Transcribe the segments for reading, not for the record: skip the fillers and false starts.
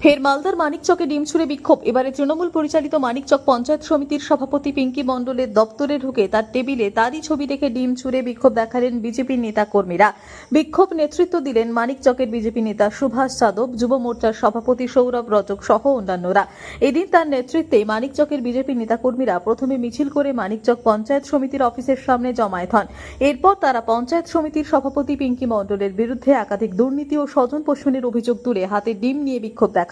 ফের মালদার মানিকচকে ডিম ছুঁড়ে বিক্ষোভ। এবারে তৃণমূল পরিচালিত মানিকচক পঞ্চায়েত সমিতির সভাপতি পিঙ্কি মণ্ডলের দপ্তরে ঢুকে তার টেবিলে তারই ছবি দেখে ডিম ছুঁড়ে বিক্ষোভ দেখালেন বিজেপি নেতা কর্মীরা। বিক্ষোভ নেতৃত্ব দিলেন মানিকচকের বিজেপি নেতা সুভাষ যাদব, যুব মোর্চার সভাপতি সৌরভ রজক সহ অন্যান্যরা। এদিন তার নেতৃত্বে মানিকচকের বিজেপি নেতা কর্মীরা প্রথমে মিছিল করে মানিকচক পঞ্চায়েত সমিতির অফিসের সামনে জমায়েত হন। এরপর তারা পঞ্চায়েত সমিতির সভাপতি পিঙ্কি মণ্ডলের বিরুদ্ধে একাধিক দুর্নীতি ও স্বজনপোষণের অভিযোগ তুলে হাতে ডিম নিয়ে বিক্ষোভ দেখান।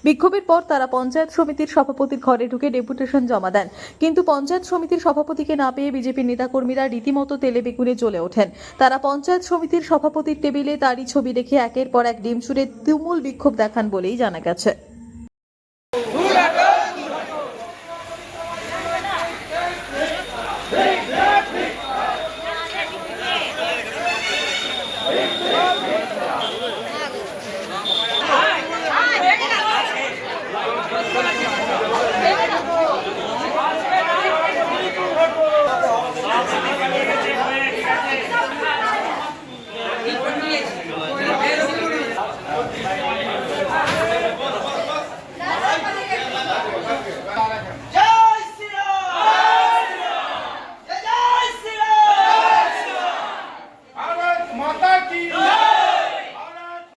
বিক্ষোভের পর তারা পঞ্চায়েত সমিতির সভাপতির ঘরে ঢুকে ডেপুটেশন জমা দেন, কিন্তু পঞ্চায়েত সমিতির সভাপতিকে না পেয়ে বিজেপির নেতাকর্মীরা রীতিমতো তেলে বেগুনে জ্বলে ওঠেন। তারা পঞ্চায়েত সমিতির সভাপতির টেবিলে তারই ছবি দেখে একের পর এক ডিম ছুঁড়ে তুমুল বিক্ষোভ দেখান বলেই জানা গেছে।